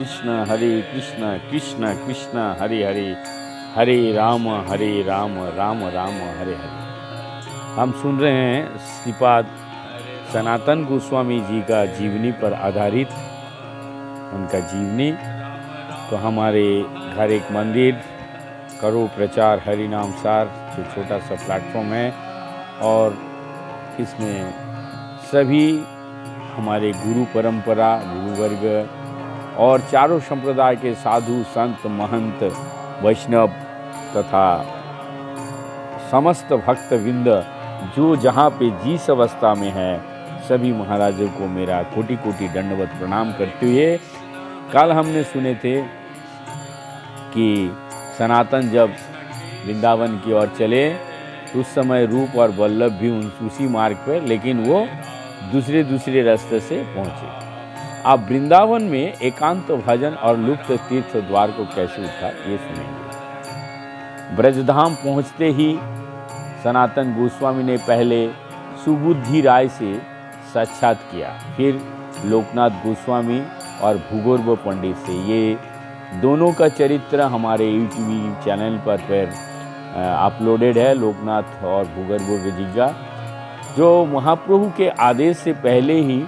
कृष्ण कृष्ण कृष्ण कृष्ण हरे हरे, हरे राम राम राम हरे हरे। हम सुन रहे हैं श्रीपाद सनातन गोस्वामी जी का जीवनी पर आधारित उनका जीवनी। तो हमारे घर एक मंदिर करो प्रचार हरि नाम सार जो छोटा सा प्लेटफॉर्म है, और इसमें सभी हमारे गुरु परंपरा गुरु वर्ग और चारों संप्रदाय के साधु संत महंत वैष्णव तथा समस्त भक्तवृंद जो जहाँ पे जिस अवस्था में है, सभी महाराजों को मेरा कोटि कोटि दंडवत प्रणाम करते हुए, कल हमने सुने थे कि सनातन जब वृंदावन की ओर चले तो उस समय रूप और वल्लभ भी उसी मार्ग पर, लेकिन वो दूसरे रास्ते से पहुँचे। आप वृंदावन में एकांत भजन और लुप्त तीर्थ द्वार को कैसे उठा, ये सुनेंगे। ब्रजधाम पहुंचते ही सनातन गोस्वामी ने पहले सुबुद्धि राय से साक्षात किया, फिर लोकनाथ गोस्वामी और भूगोर्व पंडित से। ये दोनों का चरित्र हमारे यूट्यूब चैनल पर अपलोडेड है, लोकनाथ और भूगोर्व जी का, जो महाप्रभु के आदेश से पहले ही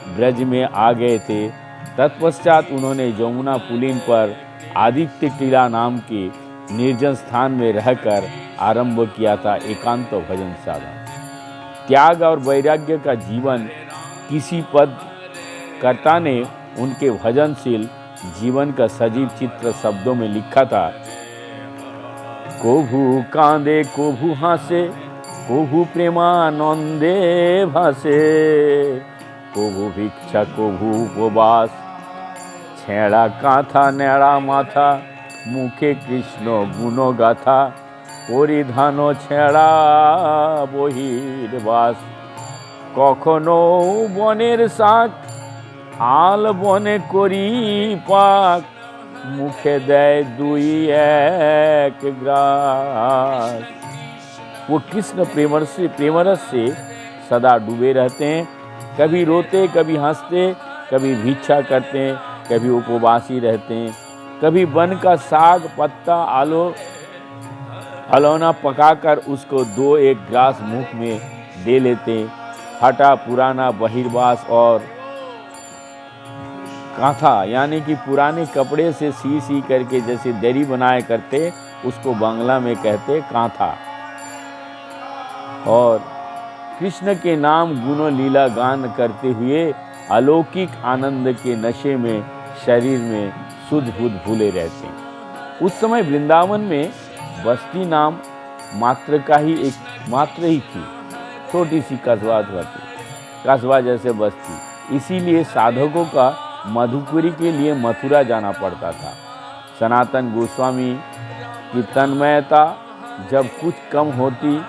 ब्रज में आ गए थे। तत्पश्चात उन्होंने जमुना पुलिन पर आदित्य टीला नाम के निर्जन स्थान में रहकर आरंभ किया था एकांत भजन साधन। त्याग और वैराग्य का जीवन किसी पद कर्ता ने उनके भजनशील जीवन का सजीव चित्र शब्दों में लिखा था। कोभू कांदे कोभू हासे, कोभू प्रेमानंदे भासे, कोभू भिक्षा कोभू उपवास, छेड़ा कांथा नेड़ा माथा, मुखे कृष्ण गुण गाथा, परिधान छेड़ा बहिर्बास, कखनो बनेर शाक आल बने करी पाक, मुखे देय दुई एक ग्रास। वो कृष्ण प्रेमरस से सदा डूबे रहते हैं, कभी रोते कभी हंसते, कभी भिक्षा करते, कभी उपवासी रहते हैं, कभी वन का साग पत्ता अलौना पकाकर उसको 2-1 ग्लास मुख में दे लेते। फटा पुराना बहिर्वास और कांथा यानी कि पुराने कपड़े से सी करके जैसे दरी बनाए करते, उसको बांग्ला में कहते कांथा। और कृष्ण के नाम गुण लीला गान करते हुए अलौकिक आनंद के नशे में शरीर में सुध बुध भूले रहते हैं। उस समय वृंदावन में बस्ती नाम मात्र ही थी, छोटी सी कस्बा जैसे बस्ती। इसीलिए साधकों का मधुपुरी के लिए मथुरा जाना पड़ता था। सनातन गोस्वामी की तन्मयता जब कुछ कम होती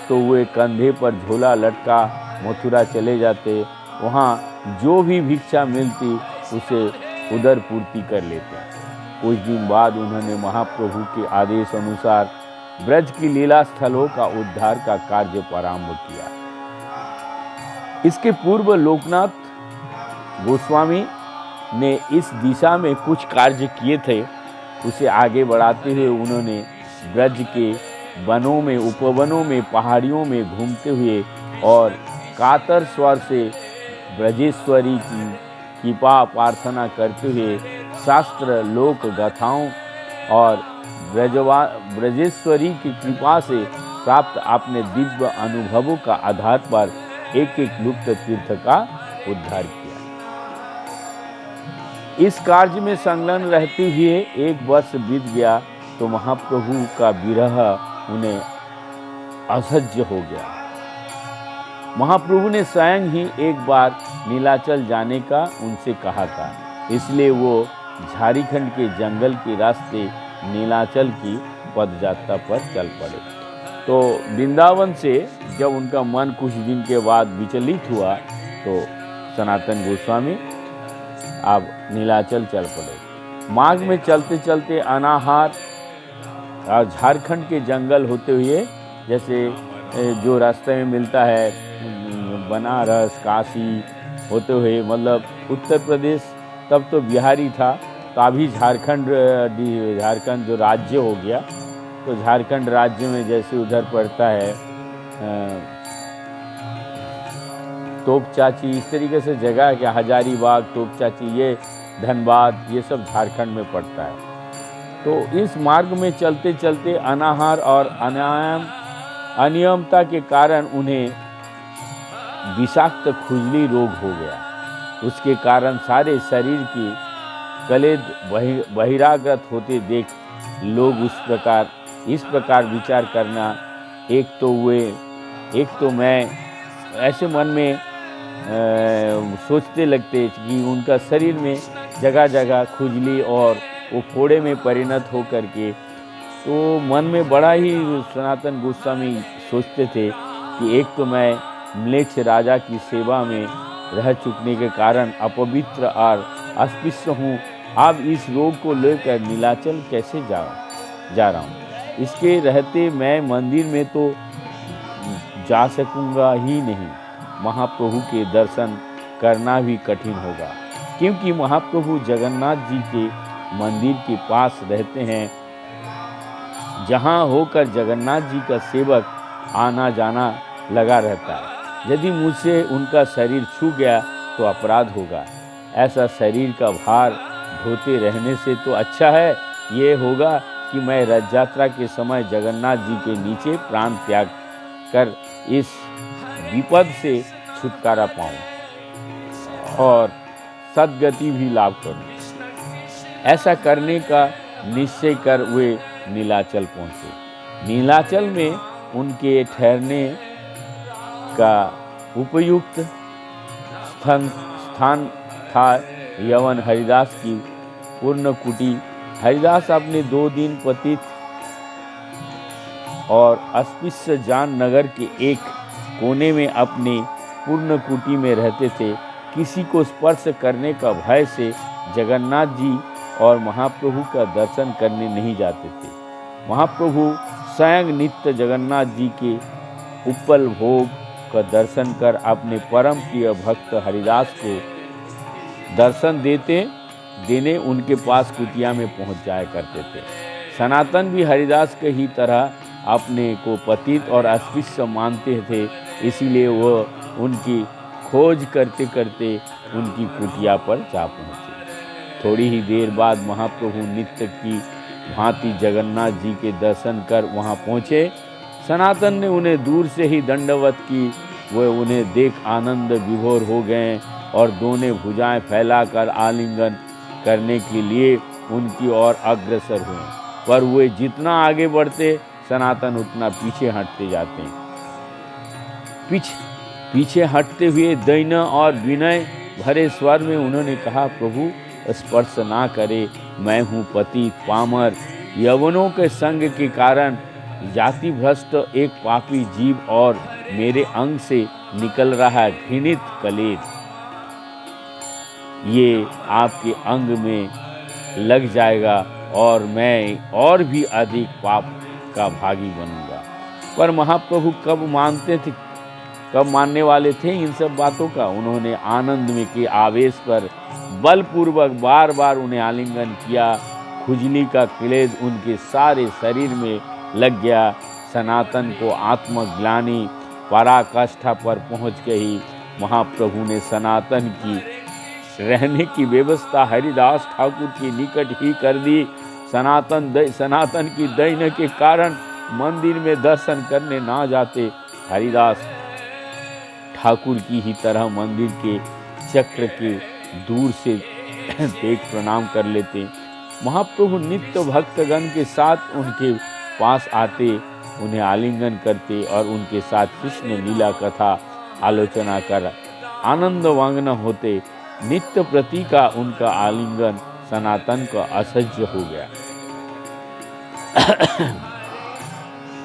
तो वे कंधे पर झोला लटका मथुरा चले जाते, वहाँ जो भी भिक्षा मिलती उसे उदर पूर्ति कर लेते। कुछ दिन बाद उन्होंने महाप्रभु के आदेश अनुसार ब्रज की लीला स्थलों का उद्धार का कार्य प्रारंभ किया। इसके पूर्व लोकनाथ गोस्वामी ने इस दिशा में कुछ कार्य किए थे। उसे आगे बढ़ाते हुए उन्होंने ब्रज के वनों में, उपवनों में, पहाड़ियों में घूमते हुए और कातर स्वर से ब्रजेश्वरी की कृपा प्रार्थना करते हुए शास्त्र लोक गाथाओं और ब्रजेश्वरी की कृपा से प्राप्त अपने दिव्य अनुभवों का आधार पर एक लुप्त तीर्थ का उद्धार किया। इस कार्य में संलग्न रहते हुए 1 वर्ष बीत गया तो महाप्रभु का विरह उन्हें असह्य हो गया। महाप्रभु ने स्वयं ही एक बार नीलाचल जाने का उनसे कहा था, इसलिए वो झारखंड के जंगल के रास्ते नीलाचल की पदयात्रा पर चल पड़े। तो वृंदावन से जब उनका मन कुछ दिन के बाद विचलित हुआ तो सनातन गोस्वामी अब नीलाचल चल पड़े। मार्ग में चलते चलते अनाहत और झारखंड के जंगल होते हुए, जैसे जो रास्ते में मिलता है बनारस काशी होते हुए, मतलब उत्तर प्रदेश तब तो बिहारी था, तो अभी झारखंड जो राज्य हो गया, तो झारखंड राज्य में जैसे उधर पड़ता है तोपचाची, इस तरीके से जगह है क्या, हजारीबाग, तोपचाची, ये धनबाद, ये सब झारखंड में पड़ता है। तो इस मार्ग में चलते चलते अनाहार और अनियमता के कारण उन्हें विषाक्त खुजली रोग हो गया। उसके कारण सारे शरीर की कलेद बहिरागत होते देख लोग इस प्रकार विचार करना, एक तो मैं ऐसे मन में सोचते लगते कि उनका शरीर में जगह जगह खुजली और वो फोड़े में परिणत होकर के, तो मन में बड़ा ही सनातन गोस्वामी सोचते थे कि एक तो मैं म्लेच्छ राजा की सेवा में रह चुकने के कारण अपवित्र और अस्पृश्य हूँ, अब इस रोग को लेकर नीलाचल कैसे जा रहा हूँ। इसके रहते मैं मंदिर में तो जा सकूँगा ही नहीं, महाप्रभु के दर्शन करना भी कठिन होगा, क्योंकि महाप्रभु जगन्नाथ जी के मंदिर के पास रहते हैं, जहाँ होकर जगन्नाथ जी का सेवक आना जाना लगा रहता है। यदि मुझसे उनका शरीर छू गया तो अपराध होगा। ऐसा शरीर का भार ढोते रहने से तो अच्छा है ये होगा कि मैं रथ यात्रा के समय जगन्नाथ जी के नीचे प्राण त्याग कर इस विपद से छुटकारा पाऊं और सद्गति भी लाभ करूं। ऐसा करने का निश्चय कर वे नीलाचल पहुंचे। नीलाचल में उनके ठहरने का उपयुक्त स्थान था यवन हरिदास की पूर्ण कुटी। हरिदास अपने 2 दिन पतित और अस्पृश्य जान नगर के एक कोने में अपने पूर्ण कुटी में रहते थे। किसी को स्पर्श करने का भय से जगन्नाथ जी और महाप्रभु का दर्शन करने नहीं जाते थे। महाप्रभु स्वयं नित्य जगन्नाथ जी के उपल भोग का दर्शन कर अपने परम प्रिय भक्त हरिदास को दर्शन देने उनके पास कुटिया में पहुंच जाया करते थे। सनातन भी हरिदास के ही तरह अपने को पतित और अस्पृश्य मानते थे, इसीलिए वह उनकी खोज करते करते उनकी कुटिया पर जा पहुँचे। थोड़ी ही देर बाद महाप्रभु नित्य की भांति जगन्नाथ जी के दर्शन कर वहाँ पहुँचे। सनातन ने उन्हें दूर से ही दंडवत की। वह उन्हें देख आनंद विभोर हो गए और दोनों भुजाएं फैलाकर आलिंगन करने के लिए उनकी ओर अग्रसर हुए, पर वे जितना आगे बढ़ते सनातन उतना पीछे हटते जाते हैं। पीछे हटते हुए दैन्य और विनय भरे स्वर में उन्होंने कहा, प्रभु स्पर्श ना करे, मैं हूँ पतित पामर, यवनों के संग के कारण जाति भ्रष्ट एक पापी जीव और मेरे अंग से निकल रहा घृणित कलेद ये आपके अंग में लग जाएगा और मैं और भी अधिक पाप का भागी बनूंगा। पर महाप्रभु कब मानने वाले थे इन सब बातों का। उन्होंने आनंद में के आवेश पर बलपूर्वक बार बार उन्हें आलिंगन किया। खुजली का क्लेद उनके सारे शरीर में लग गया। सनातन को आत्मग्लानि पराकाष्ठा पर पहुँच गई। महाप्रभु ने सनातन की रहने की व्यवस्था हरिदास ठाकुर के निकट ही कर दी। सनातन की दैन्य के कारण मंदिर में दर्शन करने ना जाते। हरिदास ठाकुर की ही तरह मंदिर के चक्र के दूर से देख प्रणाम कर लेते। महाप्रभु नित्य भक्तगण के साथ उनके पास आते, उन्हें आलिंगन करते और उनके साथ कृष्ण लीला कथा आलोचना कर आनंदवांगन होते। नित्य प्रति का उनका आलिंगन सनातन का असह्य हो गया।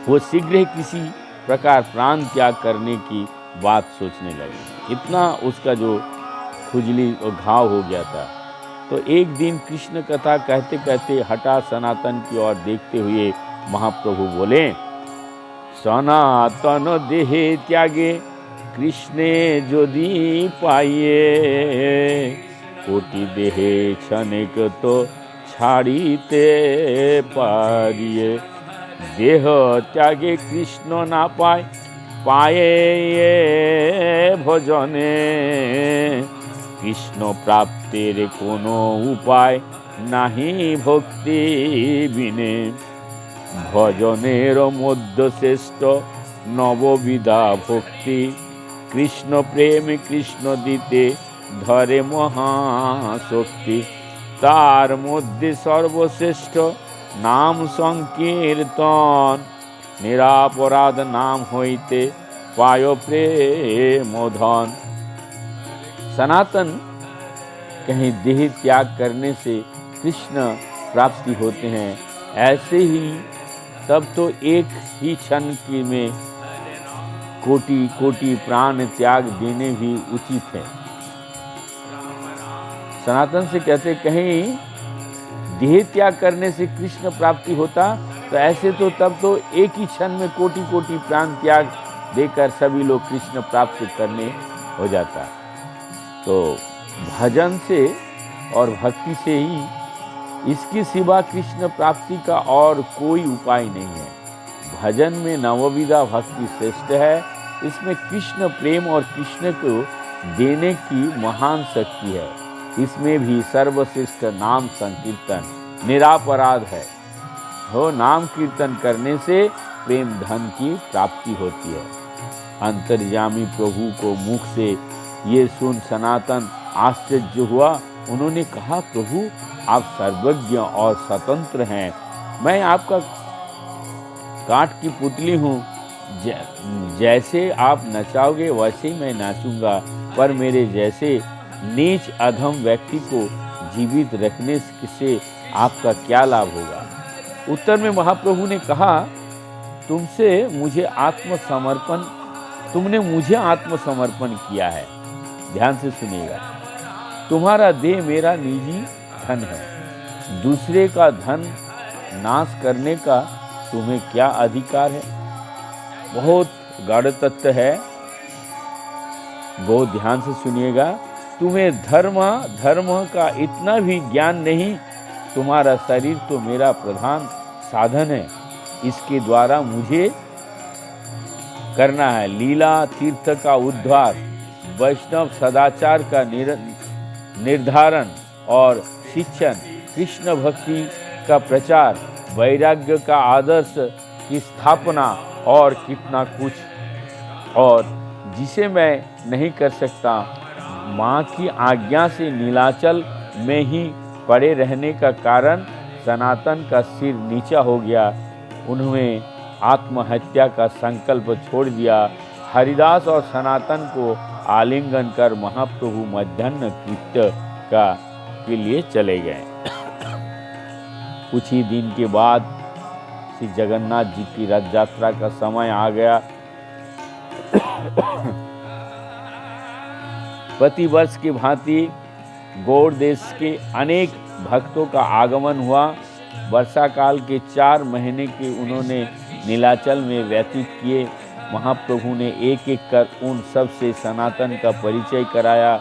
वो शीघ्र ही किसी प्रकार प्राण त्याग करने की बात सोचने लगे। इतना उसका जो खुजली और घाव हो गया था। तो एक दिन कृष्ण कथा कहते कहते हठा सनातन की ओर देखते हुए महाप्रभु बोले, सनातन देहे त्यागे कृष्णे यदि पाइए, कोटि देहे क्षणिक तो ছাড়িতে পারিয়ে। দেহ ত্যাগে কৃষ্ণ না পায়, পায়ে ভজনে। কৃষ্ণ প্রাপ্তির কোনো উপায় নাহি ভক্তি বিনে। ভজনের মধ্য শ্রেষ্ঠ নববিধা ভক্তি। কৃষ্ণ প্রেম কৃষ্ণ দিতে ধরে মহাশক্তি। তার মধ্যে সর্বশ্রেষ্ঠ নাম সংকীর্তন। निरापराध नाम होइते पायो प्रेम धन। सनातन कहीं देह त्याग करने से कृष्ण प्राप्ति होते हैं, ऐसे ही तब तो एक ही क्षण की में कोटि कोटि प्राण त्याग देने भी उचित है। सनातन से कहते कहीं देह त्याग करने से कृष्ण प्राप्ति होता, तो ऐसे तो तब तो एक ही क्षण में कोटि कोटि प्राण त्याग देकर सभी लोग कृष्ण प्राप्त करने हो जाता। तो भजन से और भक्ति से ही, इसके सिवा कृष्ण प्राप्ति का और कोई उपाय नहीं है। भजन में नवविधा भक्ति श्रेष्ठ है। इसमें कृष्ण प्रेम और कृष्ण को देने की महान शक्ति है। इसमें भी सर्वश्रेष्ठ नाम संकीर्तन निरापराध है। हो नाम कीर्तन करने से प्रेम धन की प्राप्ति होती है। अंतर्यामी प्रभु को मुख से ये सुन सनातन आश्चर्य हुआ। उन्होंने कहा, प्रभु आप सर्वज्ञ और स्वतंत्र हैं, मैं आपका काठ की पुतली हूँ। जैसे आप नचाओगे वैसे ही मैं नाचूंगा, पर मेरे जैसे नीच अधम व्यक्ति को जीवित रखने से आपका क्या लाभ होगा। उत्तर में महाप्रभु ने कहा, तुमने मुझे आत्मसमर्पण किया है। ध्यान से सुनिएगा। तुम्हारा देह मेरा निजी धन है, दूसरे का धन नाश करने का तुम्हें क्या अधिकार है। बहुत गाढ़ तत्व है, बहुत ध्यान से सुनिएगा। तुम्हें धर्म का इतना भी ज्ञान नहीं। तुम्हारा शरीर तो मेरा प्रधान साधन है, इसके द्वारा मुझे करना है लीला तीर्थ का उद्धार, वैष्णव सदाचार का निर्धारण और शिक्षण, कृष्ण भक्ति का प्रचार, वैराग्य का आदर्श की स्थापना और कितना कुछ। और जिसे मैं नहीं कर सकता, माँ की आज्ञा से नीलाचल में ही पड़े रहने का कारण सनातन का सिर नीचा हो गया। उन्होंने आत्महत्या का संकल्प छोड़ दिया। हरिदास और सनातन को आलिंगन कर महाप्रभु मध्याह्न कृत्य के लिए चले गए। कुछ ही दिन के बाद श्री जगन्नाथ जी की रथ यात्रा का समय आ गया। प्रतिवर्ष की भांति गौड़ देश के अनेक भक्तों का आगमन हुआ। वर्षा काल के 4 महीने के उन्होंने नीलाचल में व्यतीत किए। महाप्रभु ने एक एक कर उन सब से सनातन का परिचय कराया।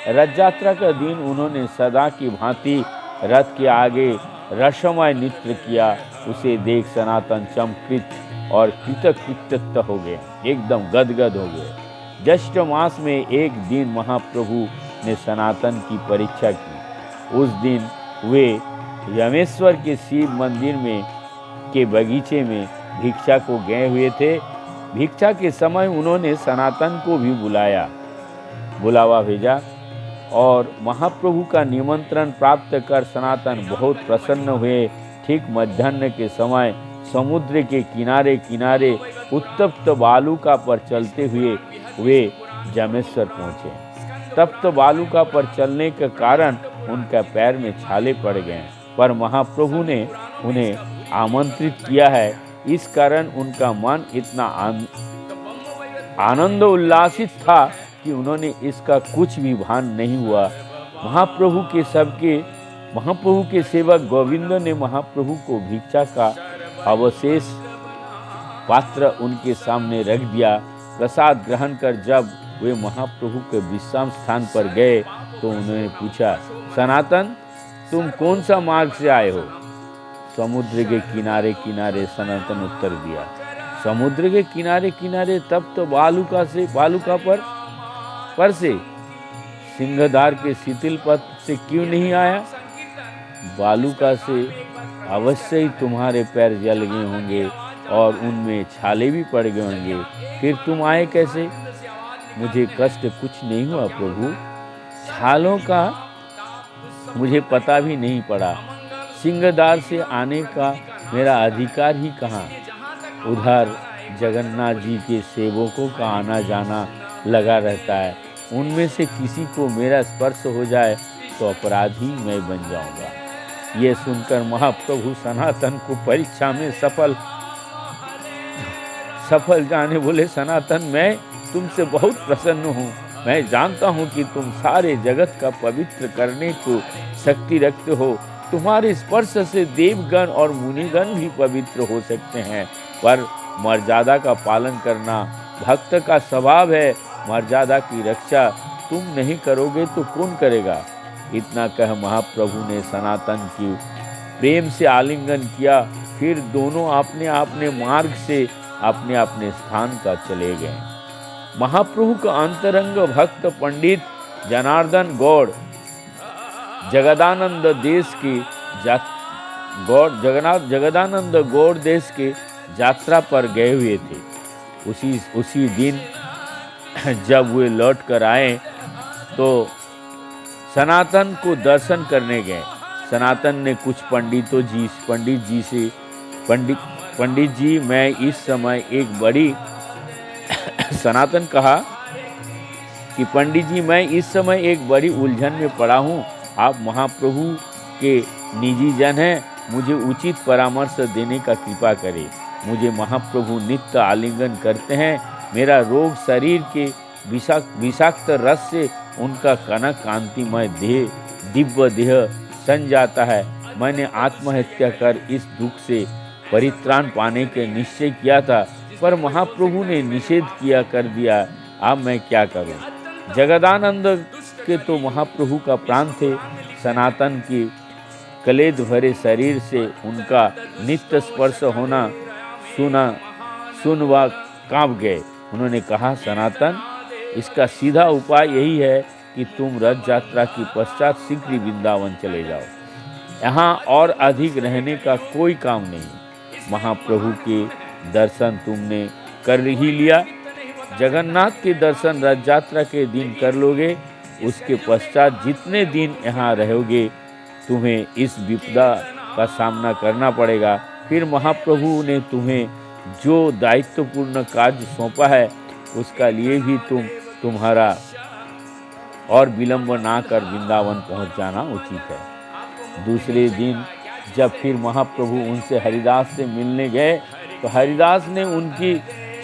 रथ यात्रा का दिन उन्होंने सदा की भांति रथ के आगे रसमय नृत्य किया। उसे देख सनातन चमत्कृत और कृतकृत हो गए, एकदम गदगद हो गए। ज्येष्ठ मास में एक दिन महाप्रभु ने सनातन की परीक्षा की। उस दिन वे यमेश्वर के शिव मंदिर में के बगीचे में भिक्षा को गए हुए थे। भिक्षा के समय उन्होंने सनातन को भी बुलावा भेजा और महाप्रभु का निमंत्रण प्राप्त कर सनातन बहुत प्रसन्न हुए। ठीक मध्याह्न के समय समुद्र के किनारे किनारे उत्तप्त बालुका पर चलते हुए वे जमेश्वर पहुँचे। तप्त बालुका पर चलने के कारण उनका पैर में छाले पड़ गए, पर महाप्रभु ने उन्हें आमंत्रित किया है, इस कारण उनका मन इतना आनंद उल्लासित था कि उन्होंने इसका कुछ भी भान नहीं हुआ। महाप्रभु के सेवक गोविंद ने महाप्रभु को भिक्षा का अवशेष पात्र उनके सामने रख दिया। प्रसाद ग्रहण कर जब वे महाप्रभु के विश्राम स्थान पर गए तो उन्होंने पूछा, तुम कौन सा मार्ग से आए हो? समुद्र के किनारे किनारे सनातन उत्तर दिया। समुद्र के किनारे किनारे तब तो बालुका पर से सिंहधार के शीतल पथ से क्यों नहीं आया? बालुका से अवश्य ही तुम्हारे पैर जल गए होंगे और उनमें छाले भी पड़ गए होंगे, फिर तुम आए कैसे? मुझे कष्ट कुछ नहीं हुआ प्रभु, छालों का मुझे पता भी नहीं पड़ा। सिंहदार से आने का मेरा अधिकार ही कहाँ? उधर जगन्नाथ जी के सेवकों का आना जाना लगा रहता है, उनमें से किसी को मेरा स्पर्श हो जाए तो अपराधी मैं बन जाऊंगा। ये सुनकर महाप्रभु सनातन को परीक्षा में सफल जाने बोले, सनातन मैं तुमसे बहुत प्रसन्न हूँ। मैं जानता हूँ कि तुम सारे जगत का पवित्र करने को शक्ति रखते हो। तुम्हारे स्पर्श से देवगण और मुनिगण भी पवित्र हो सकते हैं, पर मर्यादा का पालन करना भक्त का स्वभाव है। मर्यादा की रक्षा तुम नहीं करोगे तो कौन करेगा? इतना कह महाप्रभु ने सनातन की प्रेम से आलिंगन किया। फिर दोनों अपने अपने मार्ग से अपने अपने स्थान का चले गए। महाप्रभु का अंतरंग भक्त पंडित जनार्दन गौड़ जगदानंद देश के यात्रा पर गए हुए थे। उसी दिन जब वे लौट कर आए तो सनातन को दर्शन करने गए। सनातन ने कुछ पंडित जी मैं इस समय एक बड़ी सनातन कहा कि पंडित जी मैं इस समय एक बड़ी उलझन में पड़ा हूँ। आप महाप्रभु के निजी जन हैं, मुझे उचित परामर्श देने का कृपा करें। मुझे महाप्रभु नित्य आलिंगन करते हैं। मेरा रोग शरीर के विषाक्त रस से उनका कनक कांतिमय दिव्य देह सन जाता है। मैंने आत्महत्या कर इस दुख से परित्राण पाने के निश्चय किया था, पर महाप्रभु ने निषेध कर दिया। अब मैं क्या करूं? जगदानंद के तो महाप्रभु का प्राण थे। सनातन की कलेद भरे शरीर से उनका नित्य स्पर्श होना सुन वह कांप गए। उन्होंने कहा, सनातन, इसका सीधा उपाय यही है कि तुम रथ यात्रा की पश्चात शीघ्र वृंदावन चले जाओ। यहाँ और अधिक रहने का कोई काम नहीं। महाप्रभु के दर्शन तुमने कर ही लिया। जगन्नाथ के दर्शन रथ यात्रा के दिन कर लोगे। उसके पश्चात जितने दिन यहाँ रहोगे तुम्हें इस विपदा का सामना करना पड़ेगा। फिर महाप्रभु ने तुम्हें जो दायित्वपूर्ण कार्य सौंपा है उसका लिए भी तुम्हारा और विलंब ना कर वृंदावन पहुँच जाना उचित है। दूसरे दिन जब फिर महाप्रभु उनसे हरिदास से मिलने गए तो हरिदास ने उनकी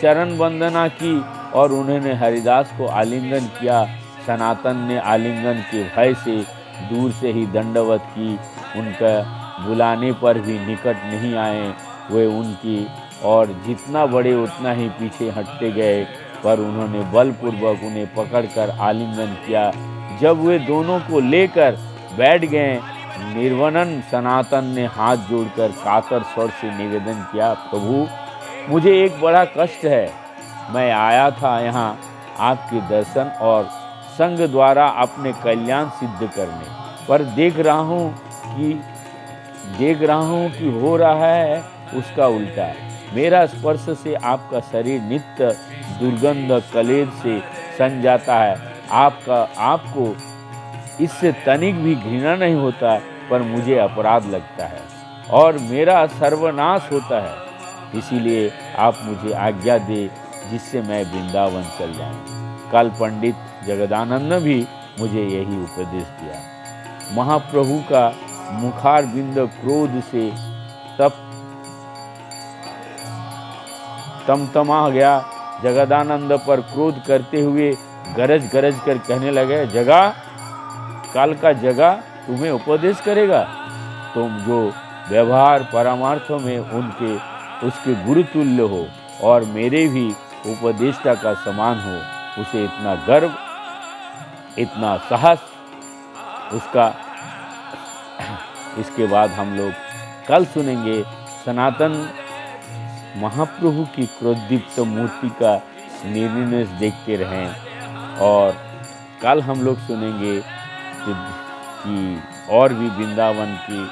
चरण वंदना की और उन्होंने हरिदास को आलिंगन किया। सनातन ने आलिंगन के भय से दूर से ही दंडवत की। उनका बुलाने पर भी निकट नहीं आए। वे उनकी और जितना बढ़े उतना ही पीछे हटते गए, पर उन्होंने बलपूर्वक उन्हें पकड़कर आलिंगन किया। जब वे दोनों को लेकर बैठ गए, निर्वनन सनातन ने हाथ जोड़कर कातर स्वर से निवेदन किया, प्रभु, मुझे एक बड़ा कष्ट है। मैं आया था यहाँ आपके दर्शन और संग द्वारा अपने कल्याण सिद्ध करने, पर देख रहा हूँ कि हो रहा है उसका उल्टा। मेरा स्पर्श से आपका शरीर नित्य दुर्गंध कलेद से सन जाता है। आपको इससे तनिक भी घृणा नहीं होता, पर मुझे अपराध लगता है और मेरा सर्वनाश होता है। इसीलिए आप मुझे आज्ञा दे जिससे मैं वृंदावन चल जाऊं। कल पंडित जगदानंद ने भी मुझे यही उपदेश दिया। महाप्रभु का मुखारविंद क्रोध से तमतमा गया। जगदानंद पर क्रोध करते हुए गरज कर कहने लगे, काल का जगा तुम्हें उपदेश करेगा। तुम जो व्यवहार परामर्शों में उसके गुरुतुल्य हो और मेरे भी उपदेष्टा का समान हो, उसे इतना गर्व, इतना साहस, उसका इसके बाद हम लोग कल सुनेंगे सनातन महाप्रभु की क्रोधदीप्त मूर्ति का निर्विन्यास देखते रहें। और कल हम लोग सुनेंगे कि और भी वृंदावन की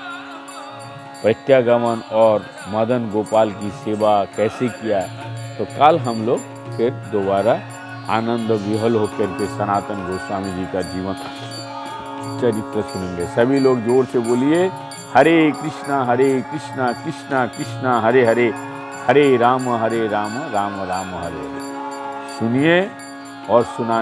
प्रत्यागमन और मदन गोपाल की सेवा कैसे किया। तो कल हम लोग फिर दोबारा आनंद विह्वल होकर के सनातन गोस्वामी जी का जीवन चरित्र सुनेंगे। सभी लोग जोर से बोलिए हरे कृष्णा कृष्णा कृष्णा हरे हरे, हरे राम राम राम हरे हरे। सुनिए और सुनाने